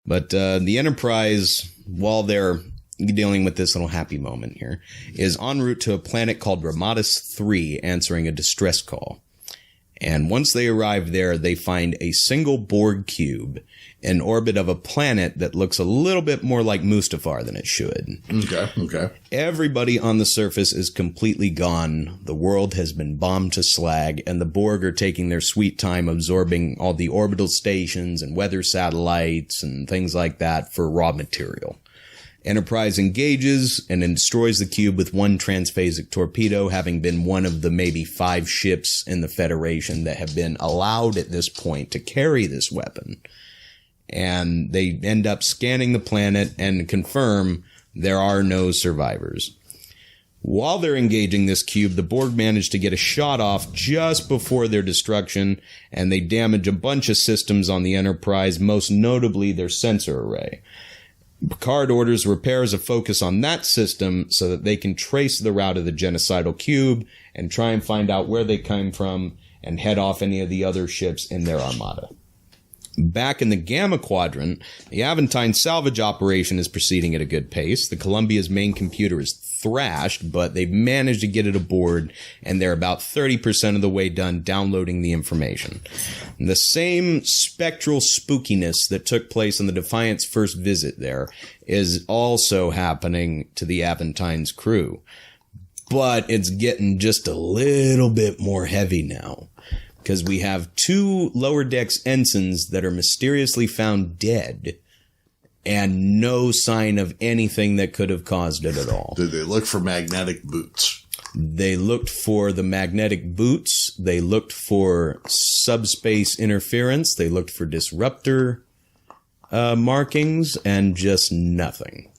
But the Enterprise, while they're dealing with this little happy moment here, is en route to a planet called Ramatis III, answering a distress call. And once they arrive there, they find a single Borg Cube in orbit of a planet that looks a little bit more like Mustafar than it should. Okay. Everybody on the surface is completely gone. The world has been bombed to slag, and the Borg are taking their sweet time absorbing all the orbital stations and weather satellites and things like that for raw material. Enterprise engages and then destroys the cube with one transphasic torpedo, having been one of the maybe 5 ships in the Federation that have been allowed at this point to carry this weapon. And they end up scanning the planet and confirm there are no survivors. While they're engaging this cube, the Borg manage to get a shot off just before their destruction, and they damage a bunch of systems on the Enterprise, most notably their sensor array. Picard orders repairs a focus on that system so that they can trace the route of the genocidal cube and try and find out where they came from and head off any of the other ships in their armada. Back in the Gamma Quadrant, the Aventine salvage operation is proceeding at a good pace. The Columbia's main computer is thrashed, but they've managed to get it aboard, and they're about 30% of the way done downloading the information. And the same spectral spookiness that took place in the Defiant's first visit there is also happening to the Aventine's crew. But it's getting just a little bit more heavy now, because we have 2 lower decks ensigns that are mysteriously found dead, and no sign of anything that could have caused it at all. Did they look for magnetic boots? They looked for the magnetic boots. They looked for subspace interference. They looked for disruptor markings, and just nothing.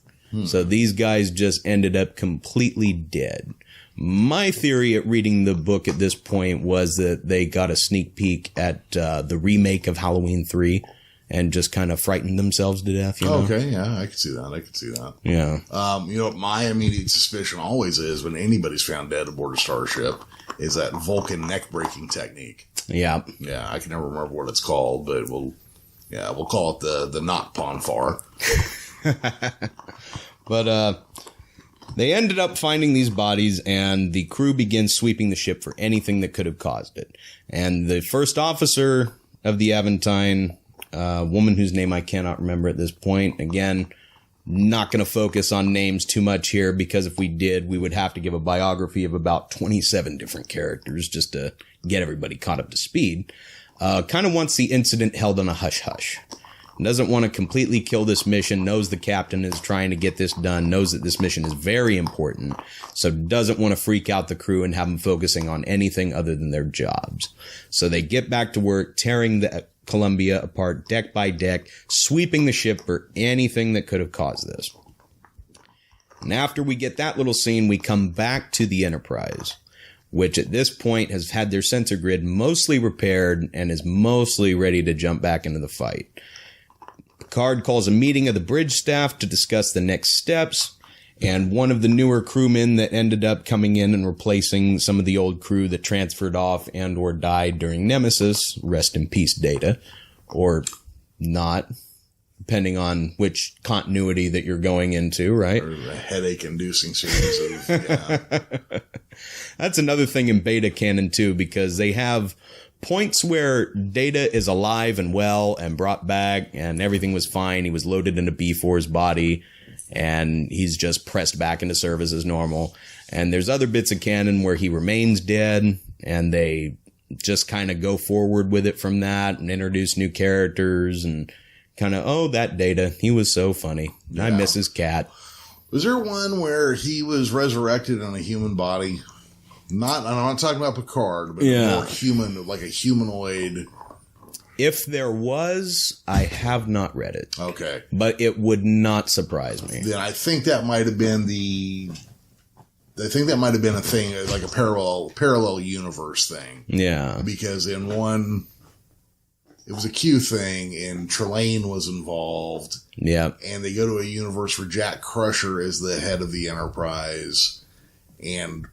So these guys just ended up completely dead. My theory at reading the book at this point was that they got a sneak peek at the remake of Halloween 3 and just kind of frightened themselves to death. You know? Okay, yeah, I can see that. Yeah. What my immediate suspicion always is when anybody's found dead aboard a starship is that Vulcan neck-breaking technique. Yeah. Yeah, I can never remember what it's called, but we'll call it the not Ponfar. But, they ended up finding these bodies, and the crew begins sweeping the ship for anything that could have caused it. And the first officer of the Aventine, a woman whose name I cannot remember at this point, again, not going to focus on names too much here, because if we did, we would have to give a biography of about 27 different characters just to get everybody caught up to speed, kind of wants the incident held on a hush-hush. Doesn't want to completely kill this mission, knows the captain is trying to get this done, knows that this mission is very important, so doesn't want to freak out the crew and have them focusing on anything other than their jobs. So they get back to work, tearing the Columbia apart deck by deck, sweeping the ship for anything that could have caused this. And after we get that little scene, we come back to the Enterprise, which at this point has had their sensor grid mostly repaired and is mostly ready to jump back into the fight. Picard calls a meeting of the bridge staff to discuss the next steps, and one of the newer crewmen that ended up coming in and replacing some of the old crew that transferred off and or died during Nemesis, rest in peace Data, or not, depending on which continuity that you're going into, right? Or a headache-inducing series of, yeah. That's another thing in Beta canon too, because they have points where Data is alive and well and brought back and everything was fine. He was loaded into B4's body and he's just pressed back into service as normal. And there's other bits of canon where he remains dead and they just kind of go forward with it from that and introduce new characters and kind of, oh, that Data, he was so funny. Yeah. I miss his cat. Was there one where he was resurrected in a human body? I'm not talking about Picard, but more human, like a humanoid. If there was, I have not read it. Okay. But it would not surprise me. Then I think that might have been a thing, like a parallel universe thing. Yeah. Because in one, it was a Q thing, and Trelane was involved. Yeah. And they go to a universe where Jack Crusher is the head of the Enterprise, and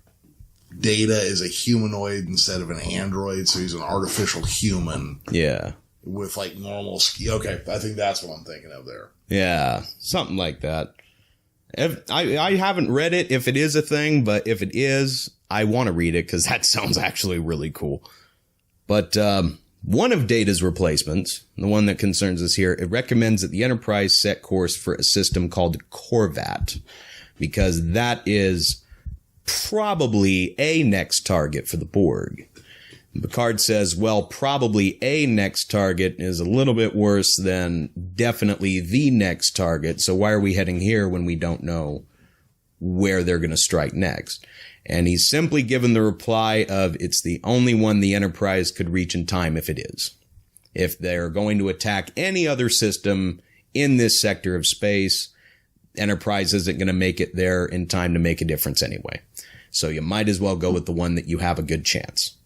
Data is a humanoid instead of an android, so he's an artificial human. Yeah. with like normal ski. Okay, I think that's what I'm thinking of there. Yeah, something like that. I haven't read it if it is a thing, but if it is, I want to read it because that sounds actually really cool. But one of Data's replacements, the one that concerns us here, it recommends that the Enterprise set course for a system called Corvat, because that is probably a next target for the Borg. Picard says, well, probably a next target is a little bit worse than definitely the next target. So why are we heading here when we don't know where they're going to strike next? And he's simply given the reply of it's the only one the Enterprise could reach in time if it is. If they're going to attack any other system in this sector of space, Enterprise isn't going to make it there in time to make a difference anyway. So you might as well go with the one that you have a good chance.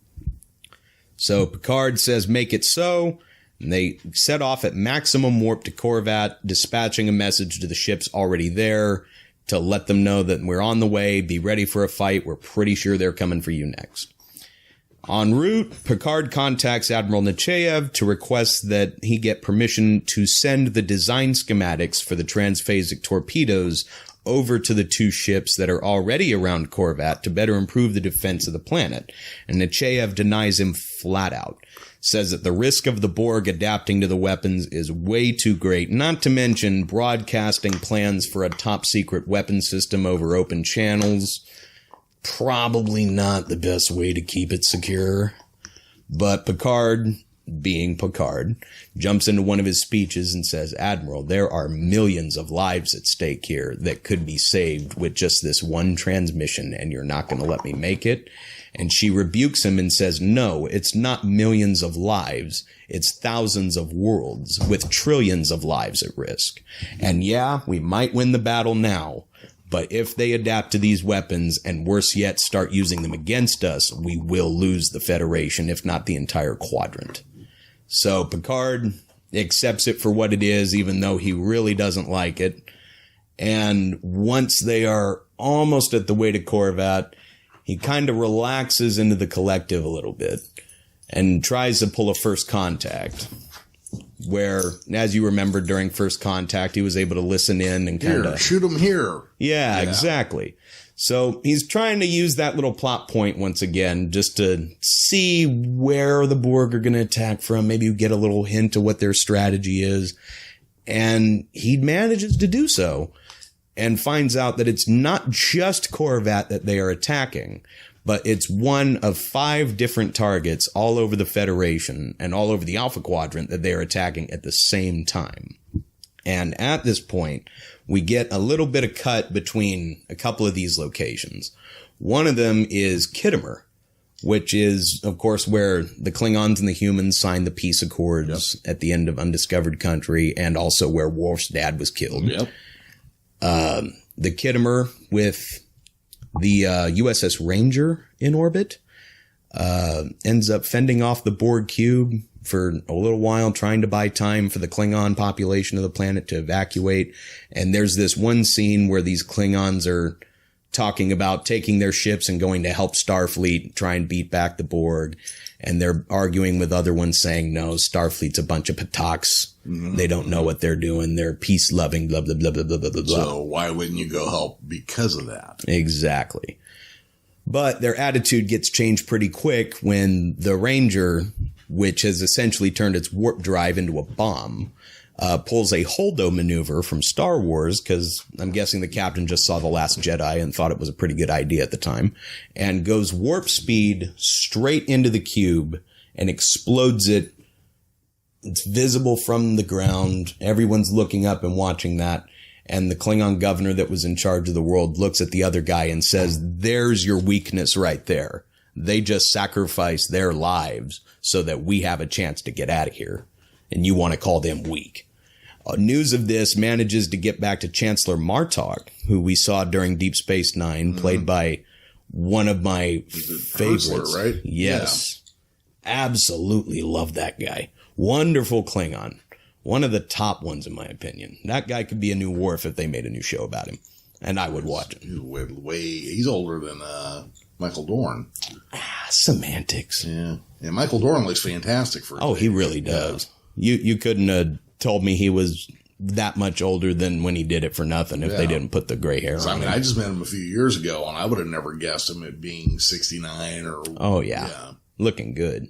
So Picard says, make it so. And they set off at maximum warp to Corvat, dispatching a message to the ships already there to let them know that we're on the way, be ready for a fight. We're pretty sure they're coming for you next. En route, Picard contacts Admiral Nechayev to request that he get permission to send the design schematics for the transphasic torpedoes over to the two ships that are already around Corvat to better improve the defense of the planet. And Nechayev denies him flat out. Says that the risk of the Borg adapting to the weapons is way too great, not to mention broadcasting plans for a top-secret weapon system over open channels. Probably not the best way to keep it secure. But Picard, being Picard, jumps into one of his speeches and says, Admiral, there are millions of lives at stake here that could be saved with just this one transmission, and you're not going to let me make it? And she rebukes him and says, no, it's not millions of lives. It's thousands of worlds with trillions of lives at risk. And yeah, we might win the battle now, but if they adapt to these weapons and worse yet, start using them against us, we will lose the Federation, if not the entire quadrant. So Picard accepts it for what it is, even though he really doesn't like it. And once they are almost at the way to Corvat, he kind of relaxes into the collective a little bit and tries to pull a first contact. Where, as you remember, during first contact, he was able to listen in and kind of shoot him here. Yeah, exactly. So he's trying to use that little plot point once again, just to see where the Borg are going to attack from. Maybe you get a little hint of what their strategy is. And he manages to do so and finds out that it's not just Corvat that they are attacking, but it's one of 5 different targets all over the Federation and all over the Alpha Quadrant that they are attacking at the same time. And at this point, we get a little bit of cut between a couple of these locations. One of them is Kittimer, which is, of course, where the Klingons and the humans signed the peace accords at the end of Undiscovered Country, and also where Worf's dad was killed. The Kittimer with the USS Ranger in orbit ends up fending off the Borg Cube for a little while, trying to buy time for the Klingon population of the planet to evacuate. And there's this one scene where these Klingons are talking about taking their ships and going to help Starfleet try and beat back the Borg. And they're arguing with other ones saying, no, Starfleet's a bunch of pataks. Mm-hmm. They don't know what they're doing. They're peace-loving, blah, blah, blah, blah, blah, blah, blah. So why wouldn't you go help because of that? Exactly. But their attitude gets changed pretty quick when the Ranger, which has essentially turned its warp drive into a bomb, pulls a Holdo maneuver from Star Wars, because I'm guessing the captain just saw The Last Jedi and thought it was a pretty good idea at the time, and goes warp speed straight into the cube and explodes it. It's visible from the ground. Everyone's looking up and watching that. And the Klingon governor that was in charge of the world looks at the other guy and says, there's your weakness right there. They just sacrificed their lives so that we have a chance to get out of here. And you want to call them weak. News of this manages to get back to Chancellor Martok, who we saw during Deep Space Nine, played by one of my favorites. Kurzler, right? Yes. Yeah. Absolutely love that guy. Wonderful Klingon. One of the top ones, in my opinion. That guy could be a new Worf if they made a new show about him. And I would watch it. He's older than Michael Dorn. Semantics. Yeah. And Michael Dorn looks fantastic for he really does. You couldn't have told me he was that much older than when he did it for nothing if they didn't put the gray hair on. I mean, I just met him a few years ago, and I would have never guessed him at being 69 or... Oh, yeah. Looking good.